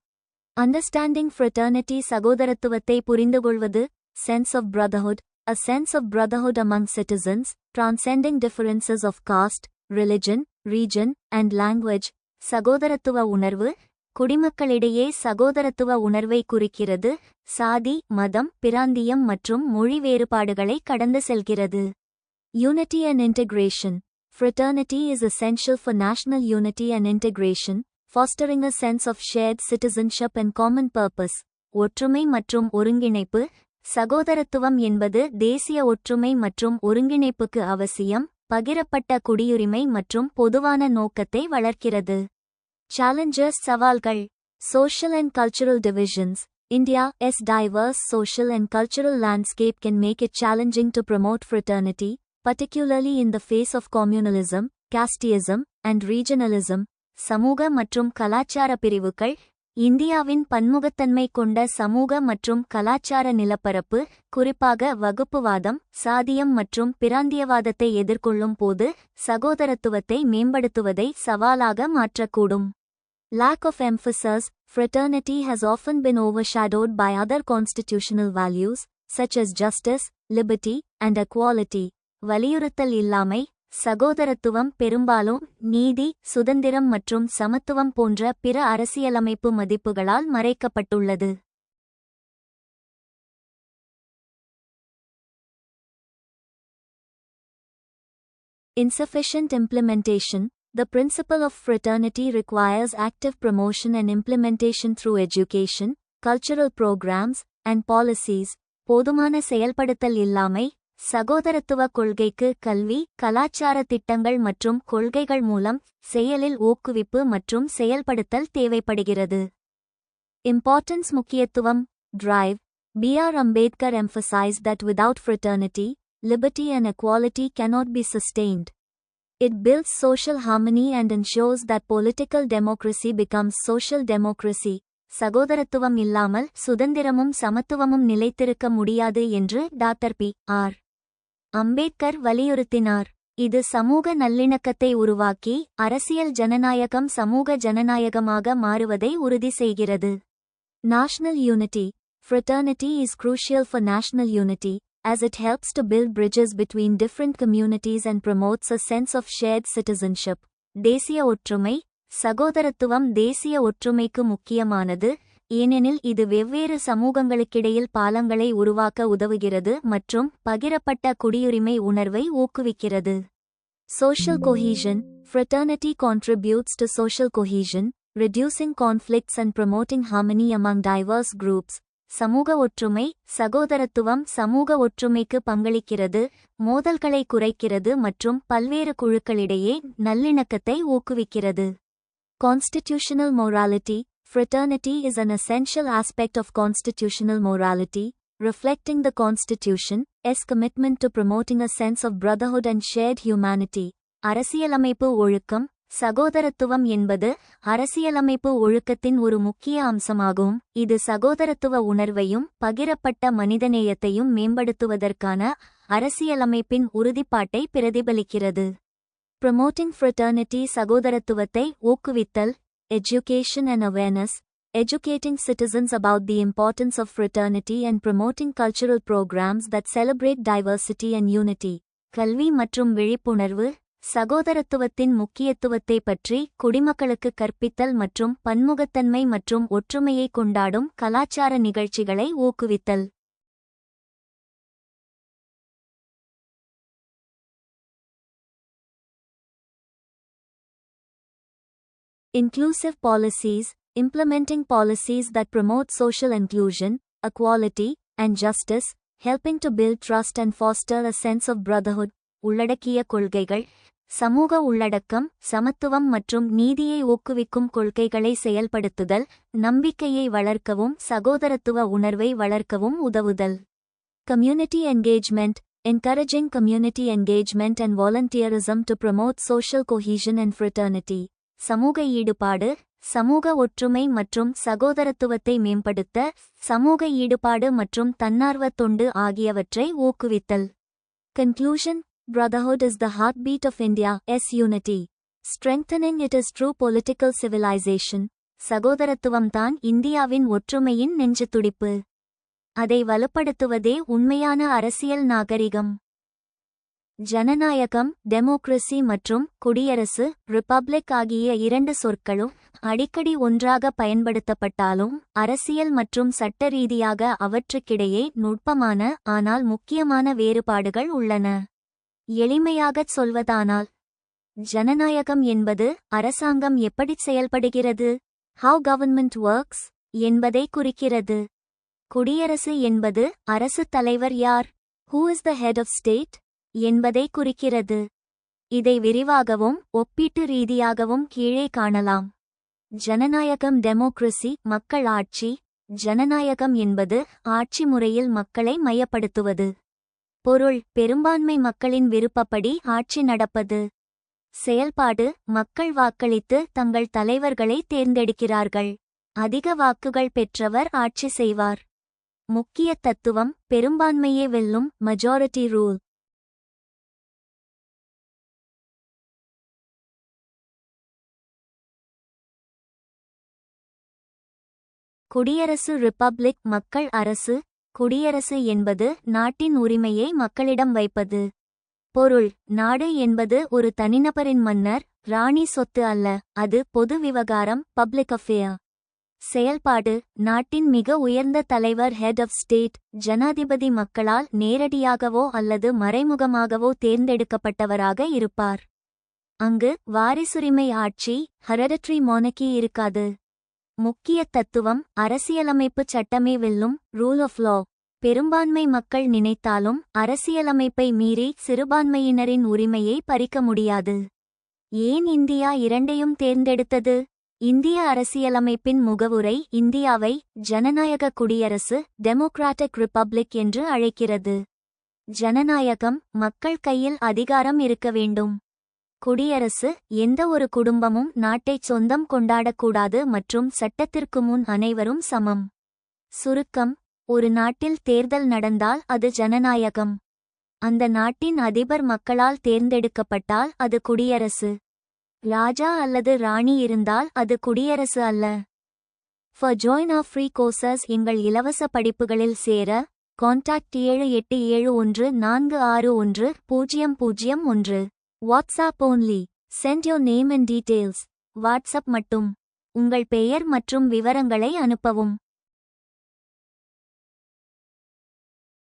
அண்டர்ஸ்டாண்டிங் ஃப்ரெட்டர்னிட்டி, சகோதரத்துவத்தை புரிந்துகொள்வது. Sense of brotherhood, a sense of brotherhood among citizens, transcending differences of caste, religion, region, and language. சகோதரத்துவ உணர்வு குடிமக்களிடையே சகோதரத்துவ உணர்வை குறிக்கிறது, சாதி, மதம், பிராந்தியம் மற்றும் மொழி வேறுபாடுகளை கடந்து செல்கிறது. Unity and integration. Fraternity is essential for national unity and integration, fostering a sense of shared citizenship and common purpose. ஒற்றுமை மற்றும் ஒருங்கிணைப்பு. சகோதரத்துவம் என்பது தேசிய ஒற்றுமை மற்றும் ஒருங்கிணைப்புக்கு அவசியம், பகிரப்பட்ட குடியுரிமை மற்றும் பொதுவான நோக்கத்தை வளர்க்கிறது. Challenges, சவால்கள். Social and cultural divisions. India's diverse social and cultural landscape can make it challenging to promote fraternity, particularly in the face of communalism, casteism, and regionalism. சமூக மற்றும் கலாச்சார பிரிவுகள். இந்தியாவின் பன்முகத்தன்மை கொண்ட சமூக மற்றும் கலாச்சார நிலப்பரப்பு, குறிப்பாக வகுப்புவாதம், சாதியம் மற்றும் பிராந்தியவாதத்தை எதிர்கொள்ளும் போது சகோதரத்துவத்தை மேம்படுத்துவதை சவாலாக மாற்றக்கூடும். Lack of emphasis. Fraternity has often been overshadowed by other constitutional values, such as justice, liberty, and equality. வலியுறுத்தல் இல்லாமை. சகோதரத்துவம் பெரும்பாலும் நீதி, சுதந்திரம் மற்றும் சமத்துவம் போன்ற பிற அரசியலமைப்பு மதிப்புகளால் மறைக்கப்பட்டுள்ளது. Insufficient implementation. The principle of fraternity requires active promotion and implementation through education, cultural programs, and policies. போதுமான செயல்படுத்தல் இல்லாமை. சகோதரத்துவ கொள்கைக்கு கல்வி, கலாச்சார திட்டங்கள் மற்றும் கொள்கைகள் மூலம் செயலில் ஊக்குவிப்பு மற்றும் செயல்படுத்தல் தேவைப்படுகிறது. Importance, முக்கியத்துவம். Drive. B.R. Ambedkar emphasized that without fraternity, liberty and equality cannot be sustained. It builds social harmony and ensures that political democracy becomes social democracy. சகோதரத்துவம் இல்லாமல் சுதந்திரமும் சமத்துவமும் நிலைத்திருக்க முடியாது என்று டாக்டர் பி.ஆர். அம்பேத்கர் வலியுறுத்தினார். இது சமூக நல்லிணக்கத்தை உருவாக்கி அரசியல் ஜனநாயகம் சமூக ஜனநாயகமாக மாறுவதை உறுதி செய்கிறது. National unity. Fraternity is crucial for national unity, as it helps to build bridges between different communities and promotes a sense of shared citizenship. தேசிய ஒற்றுமை. சகோதரத்துவம் தேசிய ஒற்றுமைக்கு முக்கியமானது, ஏனெனில் இது வெவ்வேறு சமூகங்களுக்கிடையில் பாலங்களை உருவாக்க உதவுகிறது மற்றும் பகிரப்பட்ட குடியுரிமை உணர்வை ஊக்குவிக்கிறது. Social cohesion. Fraternity contributes to social cohesion, reducing conflicts and promoting harmony among diverse groups. சமூக ஒற்றுமை. சகோதரத்துவம் சமூக ஒற்றுமைக்கு பங்களிக்கிறது, மோதல்களை குறைக்கிறது மற்றும் பல்வேறு குழுக்களிடையே நல்லிணக்கத்தை ஊக்குவிக்கிறது. Constitutional morality. Fraternity is an essential aspect of constitutional morality, reflecting the Constitution's commitment to promoting a sense of brotherhood and shared humanity. அரசியலமைப்பு ஒழுக்கம் சகோதரத்துவம் என்பது அரசியலமைப்பு ஒழுக்கத்தின் ஒரு முக்கிய அம்சமாகும். இது சகோதரத்துவ உணர்வையும் பகிரப்பட்ட மனிதநேயத்தையும் மேம்படுத்துவதற்கான அரசியலமைப்பின் உறுதிப்பாட்டை பிரதிபலிக்கிறது. Promoting fraternity சகோதரத்துவத்தை ஊக்குவித்தல். Education and awareness. Educating citizens about the importance of fraternity and promoting cultural programs that celebrate diversity and unity. கல்வி மற்றும் விழிப்புணர்வு. சகோதரத்துவத்தின் முக்கியத்துவத்தை பற்றி குடிமக்களுக்கு கற்பித்தல் மற்றும் பன்முகத்தன்மை மற்றும் ஒற்றுமையை கொண்டாடும் கலாச்சார நிகழ்ச்சிகளை ஊக்குவித்தல். Inclusive policies. Implementing policies that promote social inclusion, equality, and justice, helping to build trust and foster a sense of brotherhood. உள்ளடக்கிய கொள்கைகள். சமூக உள்ளடக்கம், சமத்துவம் மற்றும் நீதியை ஊக்குவிக்கும் கொள்கைகளை செயல்படுத்துதல், நம்பிக்கையை வளர்க்கவும் சகோதரத்துவ உணர்வை வளர்க்கவும் உதவுதல். Community engagement. Encouraging community engagement and volunteerism to promote social cohesion and fraternity. சமூக ஈடுபாடு, சமூக ஒற்றுமை மற்றும் சகோதரத்துவத்தை மேம்படுத்த சமூக ஈடுபாடு மற்றும் தன்னார்வ தொண்டு ஆகியவற்றை ஊக்குவித்தல். Conclusion. Brotherhood is the heartbeat of India's unity. Strengthening it is true political civilization. சகோதரத்துவம்தான் இந்தியாவின் ஒற்றுமையின் நெஞ்சுத்துடிப்பு. அதை வலுப்படுத்துவதே உண்மையான அரசியல் நாகரிகம். ஜனநாயகம், டெமோக்ரசி மற்றும் குடியரசு, ரிபப்ளிக் ஆகிய இரண்டு சொற்களும் அடிக்கடி ஒன்றாக பயன்படுத்தப்பட்டாலும் அரசியல் மற்றும் சட்ட ரீதியாக அவற்றுக்கிடையே நுட்பமான ஆனால் முக்கியமான வேறுபாடுகள் உள்ளன. எளிமையாகச் சொல்வதானால், ஜனநாயகம் என்பது அரசாங்கம் எப்படிச் செயல்படுகிறது, how government works என்பதை குறிக்கிறது. குடியரசு என்பது அரசு தலைவர் யார், who is the head of state என்பதை குறிக்கிறது. இதை விரிவாகவும் ஒப்பீட்டு ரீதியாகவும் கீழே காணலாம். ஜனநாயகம் டெமோக்ரசி மக்கள் ஆட்சி. ஜனநாயகம் என்பது ஆட்சி முறையில் மக்களை மையப்படுத்துவது. பொருள் பெரும்பான்மை மக்களின் விருப்பப்படி ஆட்சி நடப்பது. செயல்பாடு மக்கள் வாக்களித்து தங்கள் தலைவர்களை தேர்ந்தெடுக்கிறார்கள். அதிக வாக்குகள் பெற்றவர் ஆட்சி செய்வார். முக்கிய தத்துவம் பெரும்பான்மையே வெல்லும், மெஜாரிட்டி ரூல். குடியரசு ரிபப்ளிக் மக்கள் அரசு. குடியரசு என்பது நாட்டின் உரிமையை மக்களிடம் வைப்பது. பொருள் நாடு என்பது ஒரு தனிநபரின் மன்னர், ராணி சொத்து அல்ல, அது பொது விவகாரம், பப்ளிக் அஃபேர். செயல்பாடு நாட்டின் மிக உயர்ந்த தலைவர் ஹெட் ஆஃப் ஸ்டேட், ஜனாதிபதி மக்களால் நேரடியாகவோ அல்லது மறைமுகமாகவோ தேர்ந்தெடுக்கப்பட்டவராக இருப்பார். அங்கு வாரிசுரிமை ஆட்சி, ஹெரிடிட்டரி மானர்கி இருக்காது. முக்கிய தத்துவம் அரசியலமைப்பு சட்டமே வெல்லும், ரூல் ஆஃப் லா. பெரும்பான்மை மக்கள் நினைத்தாலும் அரசியலமைப்பை மீறி சிறுபான்மையினரின் உரிமையை பறிக்க முடியாது. ஏன் இந்தியா இரண்டையும் தேர்ந்தெடுத்தது? இந்திய அரசியலமைப்பின் முகவுரை இந்தியாவை ஜனநாயக குடியரசு, டெமோக்ராட்டிக் ரிபப்ளிக் என்று அழைக்கிறது. ஜனநாயகம் மக்கள் கையில் அதிகாரம் இருக்க வேண்டும். குடியரசு எந்த ஒரு குடும்பமும் நாட்டைச் சொந்தம் கொண்டாடக்கூடாது மற்றும் சட்டத்திற்கு முன் அனைவரும் சமம். சுருக்கம் ஒரு நாட்டில் தேர்தல் நடந்தால் அது ஜனநாயகம். அந்த நாட்டின் அதிபர் மக்களால் தேர்ந்தெடுக்கப்பட்டால் அது குடியரசு. ராஜா அல்லது ராணி இருந்தால் அது குடியரசு அல்ல. For join our free courses எங்கள் இலவச படிப்புகளில் சேர contact 7871461001. WhatsApp only. Send your name and details. WhatsApp மட்டும். உங்கள் பெயர் மற்றும் விவரங்களை அனுப்பவும்.